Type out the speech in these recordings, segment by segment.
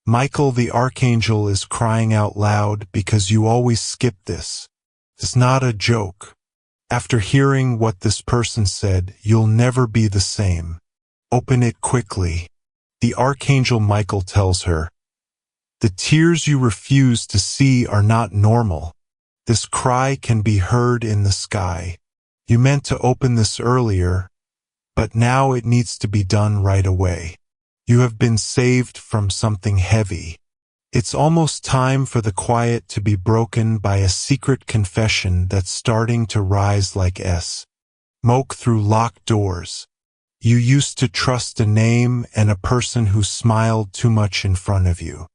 Michael the Archangel is crying out loud because you always skip this. It's not a joke. After hearing what this person said, you'll never be the same. Open it quickly. The Archangel Michael tells her, the tears you refuse to see are not normal. This cry can be heard in the sky. You meant to open this earlier, but now it needs to be done right away. You have been saved from something heavy. It's almost time for the quiet to be broken by a secret confession that's starting to rise like smoke through locked doors. You used to trust a name and a person who smiled too much in front of you.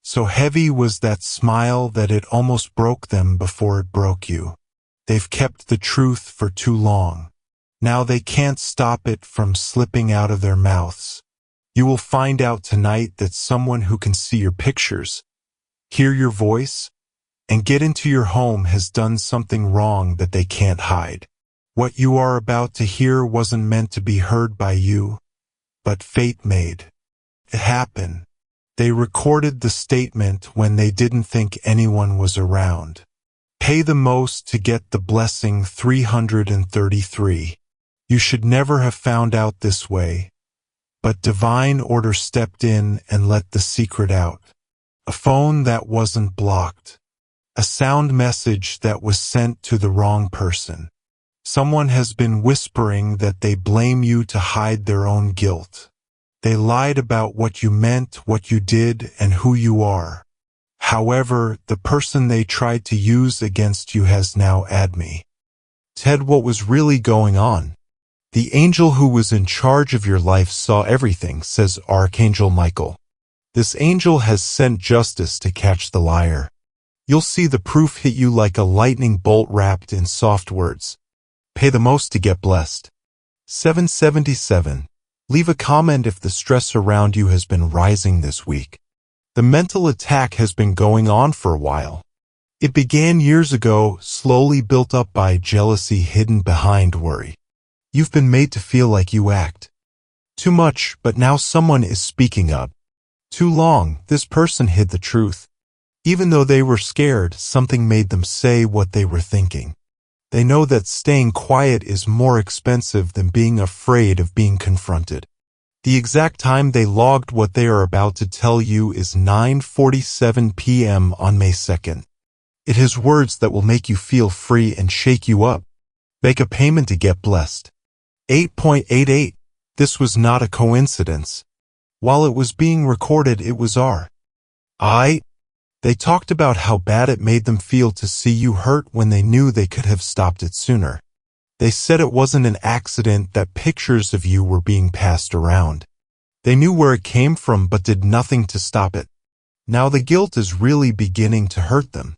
So heavy was that smile that it almost broke them before it broke you. They've kept the truth for too long. Now they can't stop it from slipping out of their mouths. You will find out tonight that someone who can see your pictures, hear your voice, and get into your home has done something wrong that they can't hide. What you are about to hear wasn't meant to be heard by you, but fate made it happen. They recorded the statement when they didn't think anyone was around. Pay the most to get the blessing 333. You should never have found out this way. But divine order stepped in and let the secret out. A phone that wasn't blocked. A sound message that was sent to the wrong person. Someone has been whispering that they blame you to hide their own guilt. They lied about what you meant, what you did, and who you are. However, the person they tried to use against you has now had me. Ted, what was really going on? The angel who was in charge of your life saw everything, says Archangel Michael. This angel has sent justice to catch the liar. You'll see the proof hit you like a lightning bolt wrapped in soft words. Pay the most to get blessed. 777. Leave a comment if the stress around you has been rising this week. The mental attack has been going on for a while. It began years ago, slowly built up by jealousy hidden behind worry. You've been made to feel like you act too much, but now someone is speaking up. Too long, this person hid the truth. Even though they were scared, something made them say what they were thinking. They know that staying quiet is more expensive than being afraid of being confronted. The exact time they logged what they are about to tell you is 9:47 p.m. on May 2nd. It has words that will make you feel free and shake you up. Make a payment to get blessed. 8.88. This was not a coincidence. While it was being recorded, it was They talked about how bad it made them feel to see you hurt when they knew they could have stopped it sooner. They said it wasn't an accident that pictures of you were being passed around. They knew where it came from but did nothing to stop it. Now the guilt is really beginning to hurt them.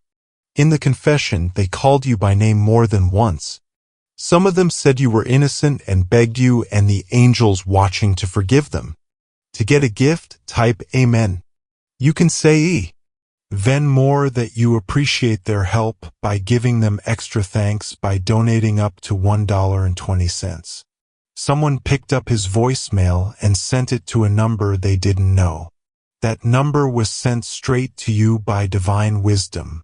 In the confession, they called you by name more than once. Some of them said you were innocent and begged you and the angels watching to forgive them. To get a gift, type Amen. You can say Then more that you appreciate their help by giving them extra thanks by donating up to $1.20. Someone picked up his voicemail and sent it to a number they didn't know. That number was sent straight to you by divine wisdom.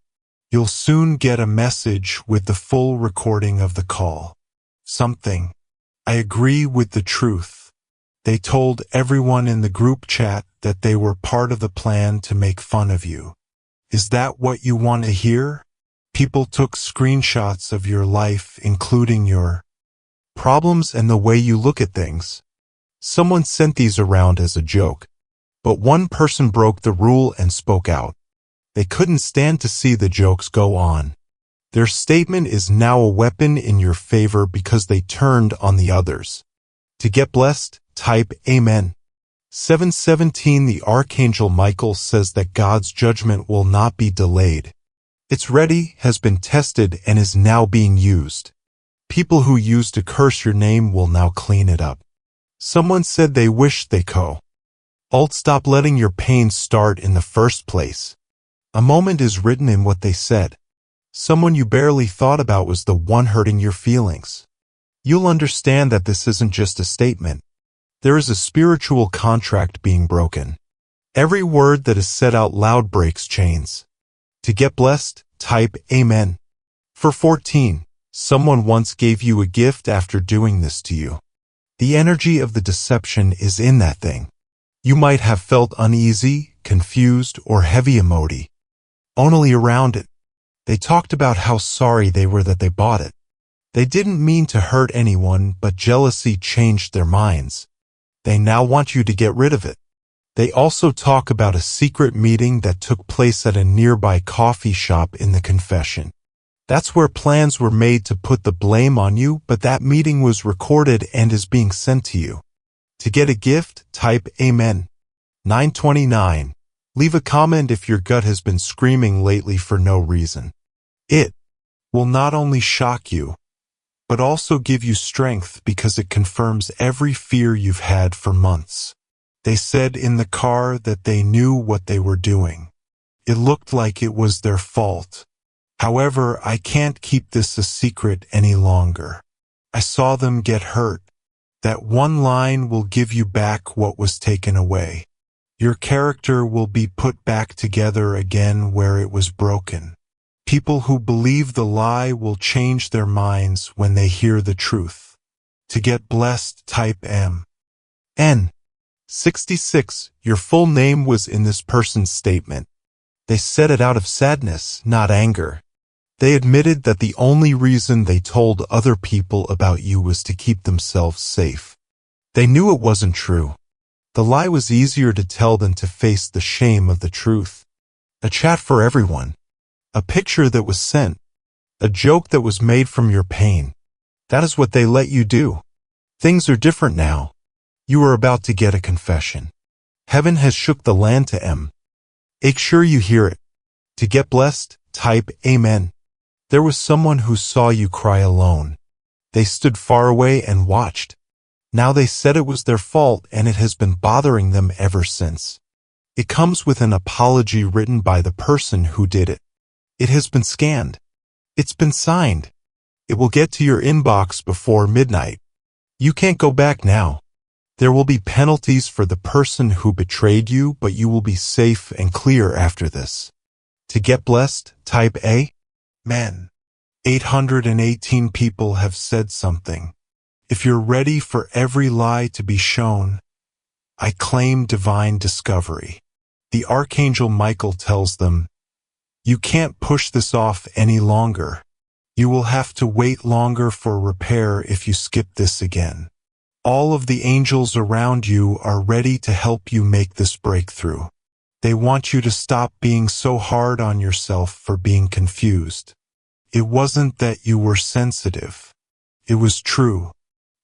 You'll soon get a message with the full recording of the call. I agree with the truth. They told everyone in the group chat that they were part of the plan to make fun of you. Is that what you want to hear? People took screenshots of your life, including your problems and the way you look at things. Someone sent these around as a joke. But one person broke the rule and spoke out. They couldn't stand to see the jokes go on. Their statement is now a weapon in your favor because they turned on the others. To get blessed, type Amen. 717. The Archangel Michael says that God's judgment will not be delayed. It's ready, has been tested, and is now being used. People who used to curse your name will now clean it up. Someone said they wish they stop letting your pain start in the first place. A moment is written in what they said. Someone you barely thought about was the one hurting your feelings. You'll understand that this isn't just a statement. There is a spiritual contract being broken. Every word that is said out loud breaks chains. To get blessed, type Amen. For 14, someone once gave you a gift after doing this to you. The energy of the deception is in that thing. You might have felt uneasy, confused, or heavy emoji. Only around it. They talked about how sorry they were that they bought it. They didn't mean to hurt anyone, but jealousy changed their minds. They now want you to get rid of it. They also talk about a secret meeting that took place at a nearby coffee shop in the confession. That's where plans were made to put the blame on you, but that meeting was recorded and is being sent to you. To get a gift, type Amen. 929. Leave a comment if your gut has been screaming lately for no reason. It will not only shock you, but also give you strength because it confirms every fear you've had for months. They said in the car that they knew what they were doing. It looked like it was their fault. However, I can't keep this a secret any longer. I saw them get hurt. That one line will give you back what was taken away. Your character will be put back together again where it was broken. People who believe the lie will change their minds when they hear the truth. To get blessed, type M. N. 66. Your full name was in this person's statement. They said it out of sadness, not anger. They admitted that the only reason they told other people about you was to keep themselves safe. They knew it wasn't true. The lie was easier to tell than to face the shame of the truth. A chat for everyone. A picture that was sent. A joke that was made from your pain. That is what they let you do. Things are different now. You are about to get a confession. Heaven has shook the land to M. Make sure you hear it. To get blessed, type Amen. There was someone who saw you cry alone. They stood far away and watched. Now they said it was their fault and it has been bothering them ever since. It comes with an apology written by the person who did it. It has been scanned. It's been signed. It will get to your inbox before midnight. You can't go back now. There will be penalties for the person who betrayed you, but you will be safe and clear after this. To get blessed, type A. Men. 818 people have said something. If you're ready for every lie to be shown, I claim divine discovery. The Archangel Michael tells them, you can't push this off any longer. You will have to wait longer for repair if you skip this again. All of the angels around you are ready to help you make this breakthrough. They want you to stop being so hard on yourself for being confused. It wasn't that you were sensitive. It was true.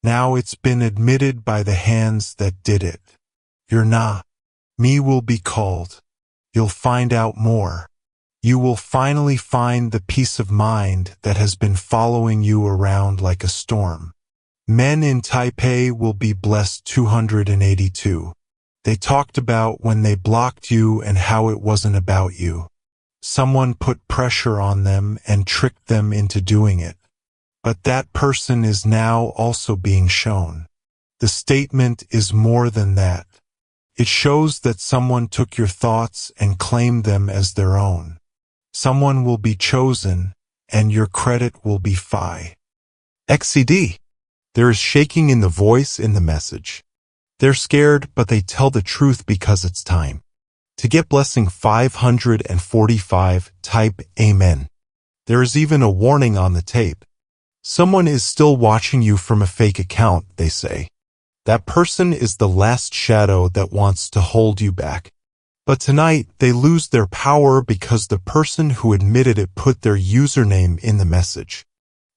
Now it's been admitted by the hands that did it. You're not. Me will be called. You'll find out more. You will finally find the peace of mind that has been following you around like a storm. Men in Taipei will be blessed 282. They talked about when they blocked you and how it wasn't about you. Someone put pressure on them and tricked them into doing it. But that person is now also being shown. The statement is more than that. It shows that someone took your thoughts and claimed them as their own. Someone will be chosen, and your credit will be Phi. XCD. There is shaking in the voice in the message. They're scared, but they tell the truth because it's time. To get blessing 545, type Amen. There is even a warning on the tape. Someone is still watching you from a fake account, they say. That person is the last shadow that wants to hold you back. But tonight, they lose their power because the person who admitted it put their username in the message.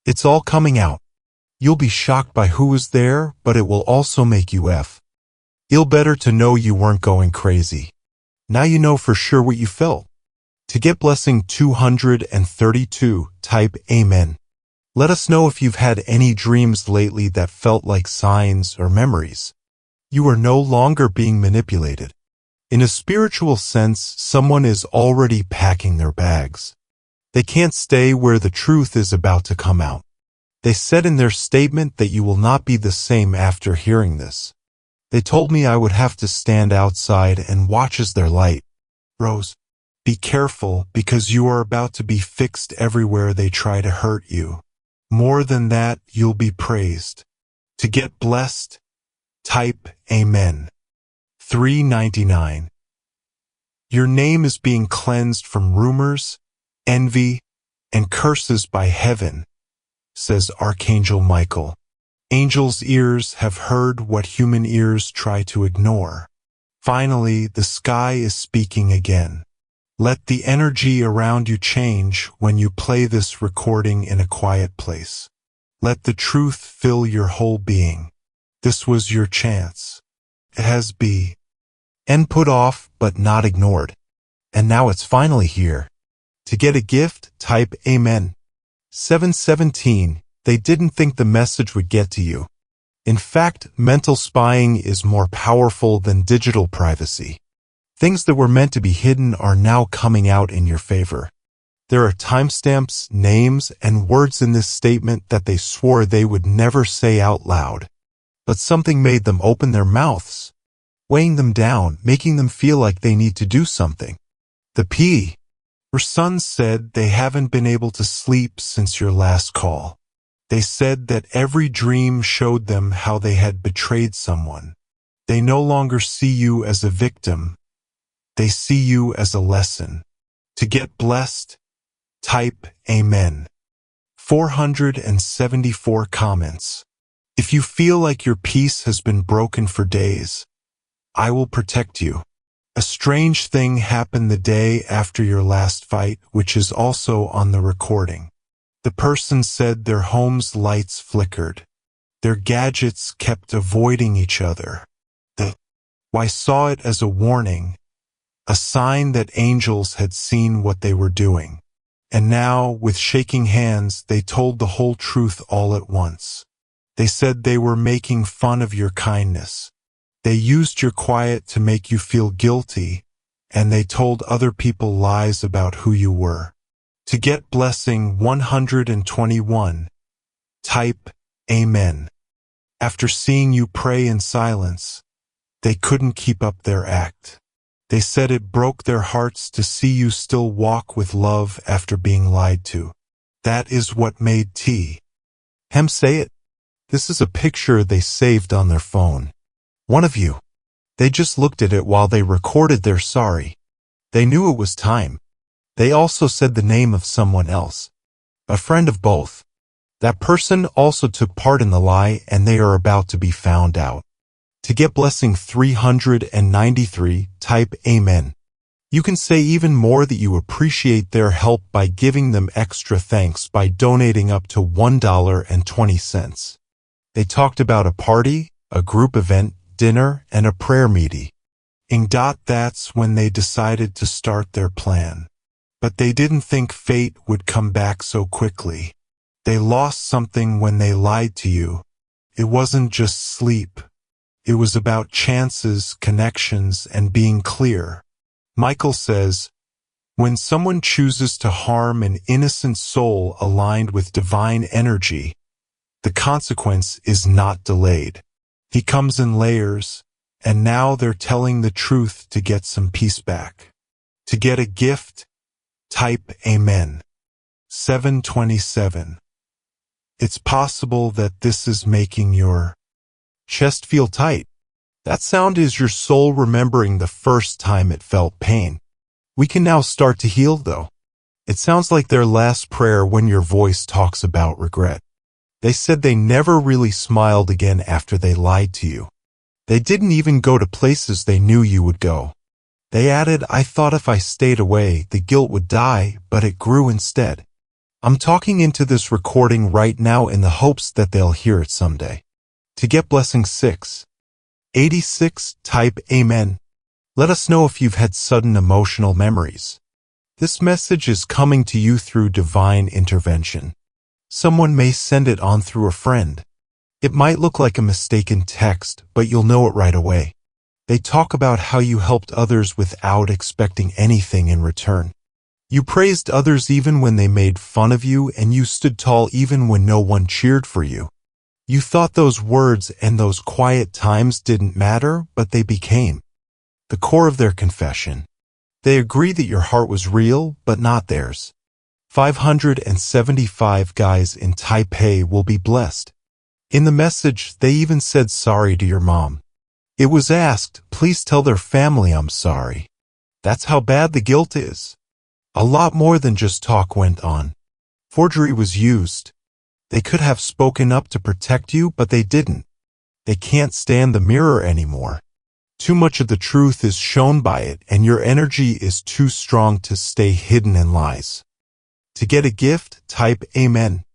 It's all coming out. You'll be shocked by who was there, but it will also make you F. It'll better to know you weren't going crazy. Now you know for sure what you felt. To get blessing 232, type Amen. Let us know if you've had any dreams lately that felt like signs or memories. You are no longer being manipulated. In a spiritual sense, someone is already packing their bags. They can't stay where the truth is about to come out. They said in their statement that you will not be the same after hearing this. They told me I would have to stand outside and watch as their light rose. Be careful, because you are about to be fixed everywhere they try to hurt you. More than that, you'll be praised. To get blessed, type Amen. 399. Your name is being cleansed from rumors, envy, and curses by heaven, says Archangel Michael. Angels' ears have heard what human ears try to ignore. Finally, the sky is speaking again. Let the energy around you change when you play this recording in a quiet place. Let the truth fill your whole being. This was your chance. It has been put off but not ignored. And now it's finally here. To get a gift, type Amen. 717. They didn't think the message would get to you. In fact, mental spying is more powerful than digital privacy. Things that were meant to be hidden are now coming out in your favor. There are timestamps, names, and words in this statement that they swore they would never say out loud. But something made them open their mouths, weighing them down, making them feel like they need to do something. Your sons said they haven't been able to sleep since your last call. They said that every dream showed them how they had betrayed someone. They no longer see you as a victim. They see you as a lesson. To get blessed, type Amen. 474 comments. If you feel like your peace has been broken for days, I will protect you. A strange thing happened the day after your last fight, which is also on the recording. The person said their home's lights flickered. Their gadgets kept avoiding each other. I saw it as a warning, a sign that angels had seen what they were doing. And now, with shaking hands, they told the whole truth all at once. They said they were making fun of your kindness. They used your quiet to make you feel guilty, and they told other people lies about who you were. To get blessing 121, type Amen. After seeing you pray in silence, they couldn't keep up their act. They said it broke their hearts to see you still walk with love after being lied to. That is what made Hem say it. This is a picture they saved on their phone. One of you. They just looked at it while they recorded their sorry. They knew it was time. They also said the name of someone else, a friend of both. That person also took part in the lie, and they are about to be found out. To get blessing 393, type Amen. You can say even more that you appreciate their help by giving them extra thanks by donating up to $1.20. They talked about a party, a group event, dinner, and a prayer meeting. That's when they decided to start their plan. But they didn't think fate would come back so quickly. They lost something when they lied to you. It wasn't just sleep. It was about chances, connections, and being clear. Michael says, when someone chooses to harm an innocent soul aligned with divine energy, the consequence is not delayed. He comes in layers, and now they're telling the truth to get some peace back. To get a gift, type Amen. 727. It's possible that this is making your chest feel tight. That sound is your soul remembering the first time it felt pain. We can now start to heal, though. It sounds like their last prayer when your voice talks about regret. They said they never really smiled again after they lied to you. They didn't even go to places they knew you would go. They added, I thought if I stayed away, the guilt would die, but it grew instead. I'm talking into this recording right now in the hopes that they'll hear it someday. To get blessing 686, type Amen. Let us know if you've had sudden emotional memories. This message is coming to you through divine intervention. Someone may send it on through a friend. It might look like a mistaken text, but you'll know it right away. They talk about how you helped others without expecting anything in return. You praised others even when they made fun of you, and you stood tall even when no one cheered for you. You thought those words and those quiet times didn't matter, but they became the core of their confession. They agree that your heart was real, but not theirs. 575 guys in Taipei will be blessed. In the message, they even said sorry to your mom. It was asked, please tell their family I'm sorry. That's how bad the guilt is. A lot more than just talk went on. Forgery was used. They could have spoken up to protect you, but they didn't. They can't stand the mirror anymore. Too much of the truth is shown by it, and your energy is too strong to stay hidden in lies. To get a gift, type Amen.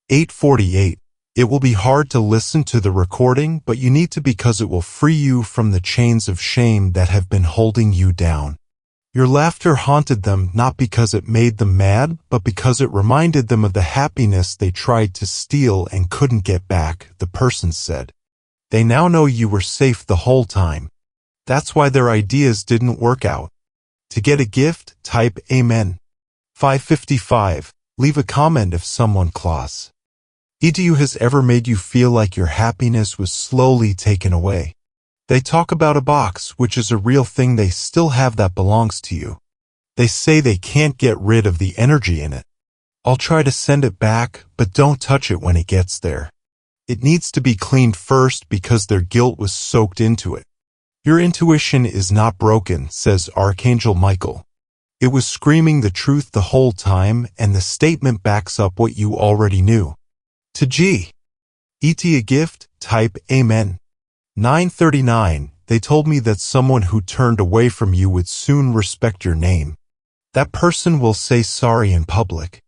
848. It will be hard to listen to the recording, but you need to because it will free you from the chains of shame that have been holding you down. Your laughter haunted them not because it made them mad, but because it reminded them of the happiness they tried to steal and couldn't get back, the person said. They now know you were safe the whole time. That's why their ideas didn't work out. To get a gift, type Amen. 555. Leave a comment if someone claws. EDU has ever made you feel like your happiness was slowly taken away. They talk about a box, which is a real thing they still have that belongs to you. They say they can't get rid of the energy in it. I'll try to send it back, but don't touch it when it gets there. It needs to be cleaned first because their guilt was soaked into it. Your intuition is not broken, says Archangel Michael. It was screaming the truth the whole time, and the statement backs up what you already knew. To G. ET a gift, type Amen. 939. They told me that someone who turned away from you would soon respect your name. That person will say sorry in public.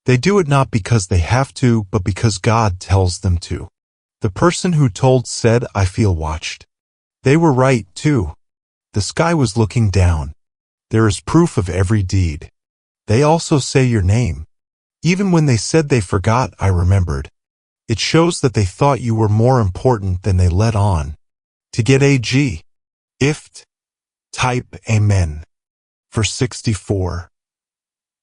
They do it not because they have to, but because God tells them to. The person who told said, I feel watched. They were right, too. The sky was looking down. There is proof of every deed. They also say your name. Even when they said they forgot, I remembered. It shows that they thought you were more important than they let on. To get AG. IFT. Type Amen. For 64.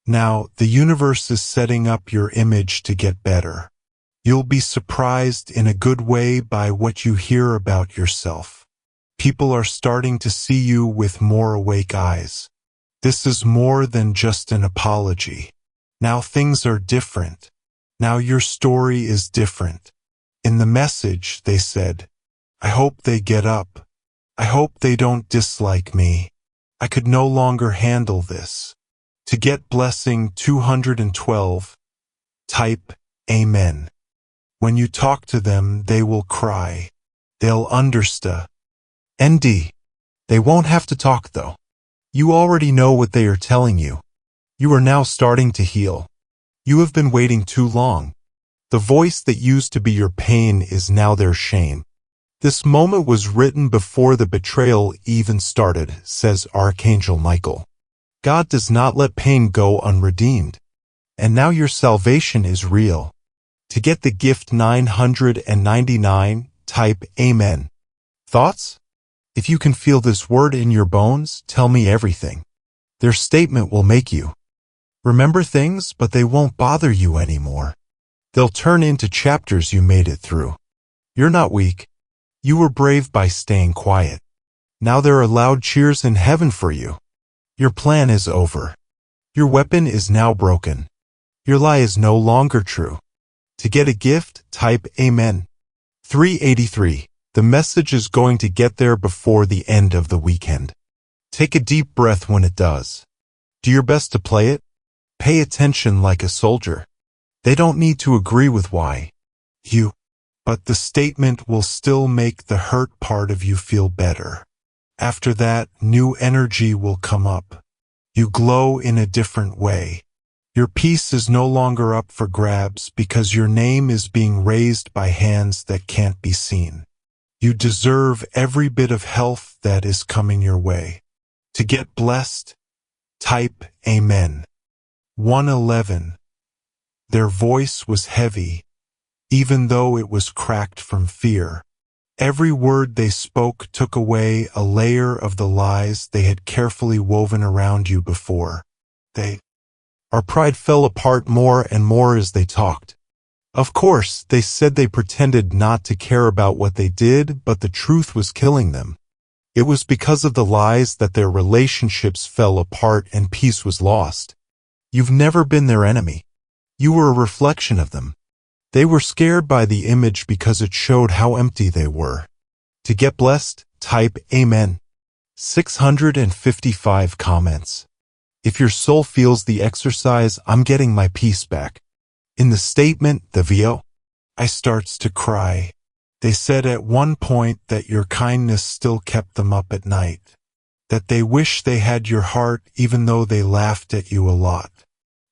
Now, the universe is setting up your image to get better. You'll be surprised in a good way by what you hear about yourself. People are starting to see you with more awake eyes. This is more than just an apology. Now things are different. Now your story is different. In the message, they said, I hope they get up. I hope they don't dislike me. I could no longer handle this. To get blessing 212, type Amen. When you talk to them, they will cry. They'll understand. ND. They won't have to talk though. You already know what they are telling you. You are now starting to heal. You have been waiting too long. The voice that used to be your pain is now their shame. This moment was written before the betrayal even started, says Archangel Michael. God does not let pain go unredeemed. And now your salvation is real. To get the gift 999, type Amen. Thoughts? If you can feel this word in your bones, tell me everything. Their statement will make you remember things, but they won't bother you anymore. They'll turn into chapters you made it through. You're not weak. You were brave by staying quiet. Now there are loud cheers in heaven for you. Your plan is over. Your weapon is now broken. Your lie is no longer true. To get a gift, type Amen. 383. The message is going to get there before the end of the weekend. Take a deep breath when it does. Do your best to play it. Pay attention like a soldier. They don't need to agree with why you, but the statement will still make the hurt part of you feel better. After that, new energy will come up. You glow in a different way. Your peace is no longer up for grabs because your name is being raised by hands that can't be seen. You deserve every bit of health that is coming your way. To get blessed, type Amen. 111. Their voice was heavy, even though it was cracked from fear. Every word they spoke took away a layer of the lies they had carefully woven around you before. Our pride fell apart more and more as they talked. Of course, they said they pretended not to care about what they did, but the truth was killing them. It was because of the lies that their relationships fell apart and peace was lost. You've never been their enemy. You were a reflection of them. They were scared by the image because it showed how empty they were. To get blessed, type Amen. 655 comments. If your soul feels the exercise, I'm getting my peace back. In the statement, the VO, I starts to cry. They said at one point that your kindness still kept them up at night. That they wish they had your heart even though they laughed at you a lot.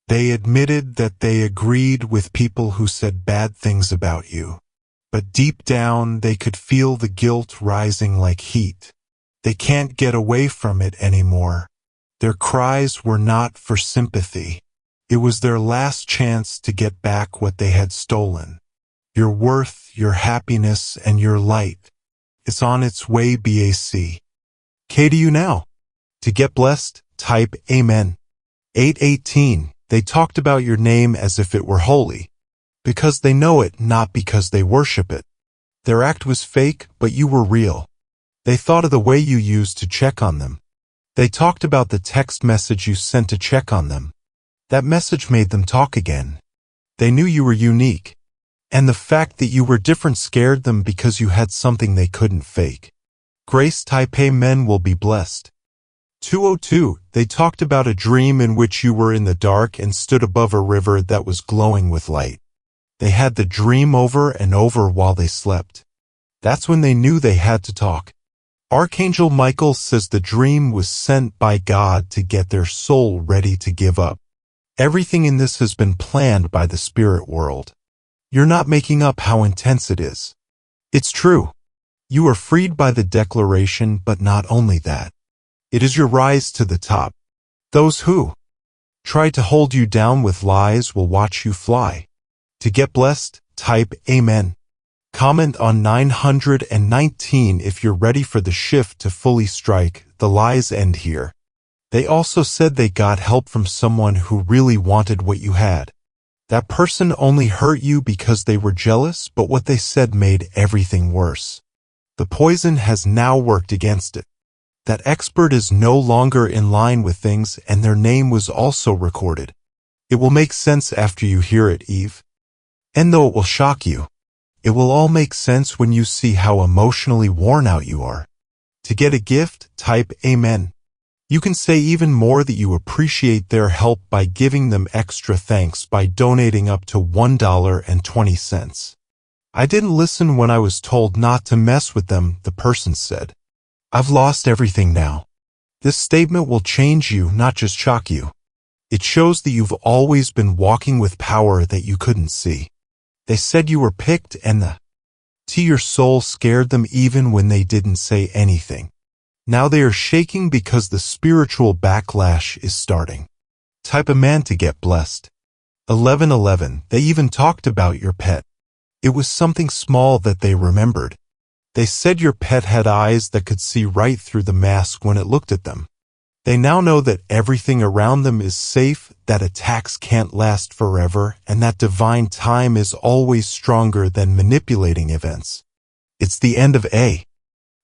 They admitted that they agreed with people who said bad things about you. But deep down, they could feel the guilt rising like heat. They can't get away from it anymore. Their cries were not for sympathy. It was their last chance to get back what they had stolen. Your worth, your happiness, and your light. It's on its way, BAC. K to you now. To get blessed, type Amen. 818. They talked about your name as if it were holy. Because they know it, not because they worship it. Their act was fake, but you were real. They thought of the way you used to check on them. They talked about the text message you sent to check on them. That message made them talk again. They knew you were unique. And the fact that you were different scared them because you had something they couldn't fake. Grace type Amen will be blessed. 202. They talked about a dream in which you were in the dark and stood above a river that was glowing with light. They had the dream over and over while they slept. That's when they knew they had to talk. Archangel Michael says the dream was sent by God to get their soul ready to give up. Everything in this has been planned by the spirit world. You're not making up how intense it is. It's true. You are freed by the declaration, but not only that. It is your rise to the top. Those who try to hold you down with lies will watch you fly. To get blessed, type Amen. Comment on 919 if you're ready for the shift to fully strike. The lies end here. They also said they got help from someone who really wanted what you had. That person only hurt you because they were jealous, but what they said made everything worse. The poison has now worked against it. That expert is no longer in line with things, and their name was also recorded. It will make sense after you hear it, Eve. And though it will shock you, it will all make sense when you see how emotionally worn out you are. To get a gift, type Amen. You can say even more that you appreciate their help by giving them extra thanks by donating up to $1.20. I didn't listen when I was told not to mess with them, the person said. I've lost everything now. This statement will change you, not just shock you. It shows that you've always been walking with power that you couldn't see. They said you were picked, and the to your soul scared them even when they didn't say anything. Now they are shaking because the spiritual backlash is starting. Type Amen to get blessed. 1111. They even talked about your pet. It was something small that they remembered. They said your pet had eyes that could see right through the mask when it looked at them. They now know that everything around them is safe, that attacks can't last forever, and that divine time is always stronger than manipulating events. It's the end of a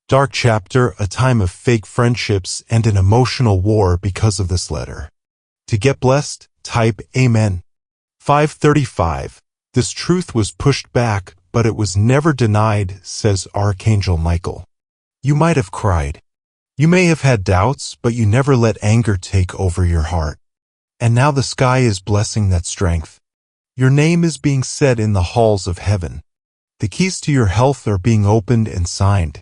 dark chapter, a time of fake friendships, and an emotional war because of this letter. To get blessed, type Amen. 535. This truth was pushed back, but it was never denied, says Archangel Michael. You might have cried. You may have had doubts, but you never let anger take over your heart. And now the sky is blessing that strength. Your name is being said in the halls of heaven. The keys to your health are being opened and signed.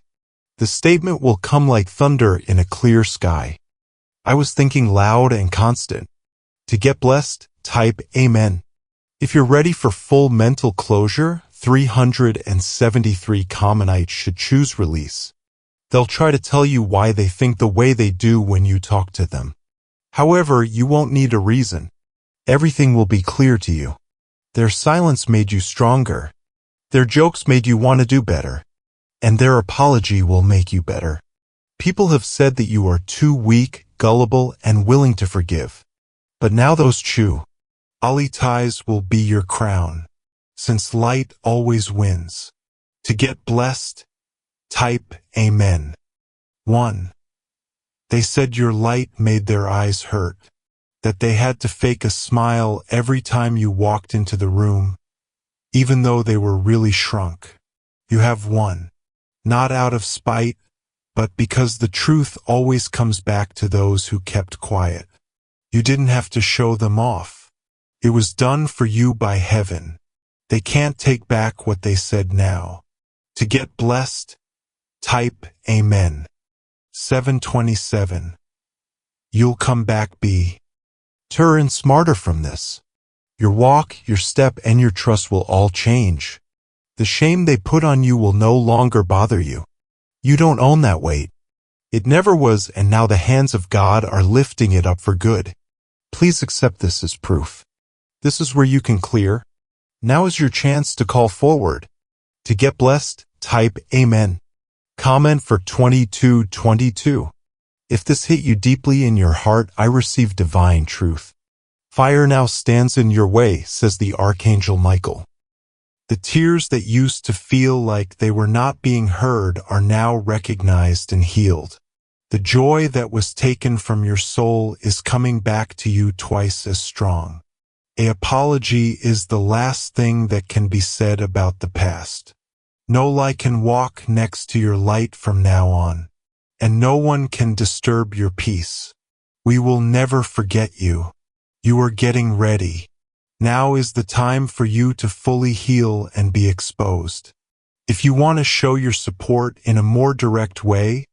The statement will come like thunder in a clear sky. I was thinking loud and constant. To get blessed, type Amen. If you're ready for full mental closure, 373 commonites should choose release. They'll try to tell you why they think the way they do when you talk to them. However, you won't need a reason. Everything will be clear to you. Their silence made you stronger. Their jokes made you want to do better. And their apology will make you better. People have said that you are too weak, gullible, and willing to forgive. But now those Ali ties will be your crown. since light always wins. To get blessed, type Amen. 1. They said your light made their eyes hurt, that they had to fake a smile every time you walked into the room, even though they were really shrunk. You have won, not out of spite, but because the truth always comes back to those who kept quiet. You didn't have to show them off. It was done for you by heaven. They can't take back what they said now. To get blessed, type Amen. 727. You'll come back turn smarter from this. Your walk, your step, and your trust will all change. The shame they put on you will no longer bother you. You don't own that weight. It never was, and now the hands of God are lifting it up for good. Please accept this as proof. This is where you can clear. Now is your chance to call forward. To get blessed, type Amen. Comment for 2222. If this hit you deeply in your heart, I receive divine truth. Fire now stands in your way, says the Archangel Michael. The tears that used to feel like they were not being heard are now recognized and healed. The joy that was taken from your soul is coming back to you twice as strong. An apology is the last thing that can be said about the past. No lie can walk next to your light from now on, and no one can disturb your peace. We will never forget you. You are getting ready. Now is the time for you to fully heal and be exposed. If you want to show your support in a more direct way,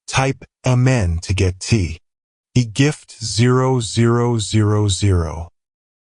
type Amen to get T. E gift 0000.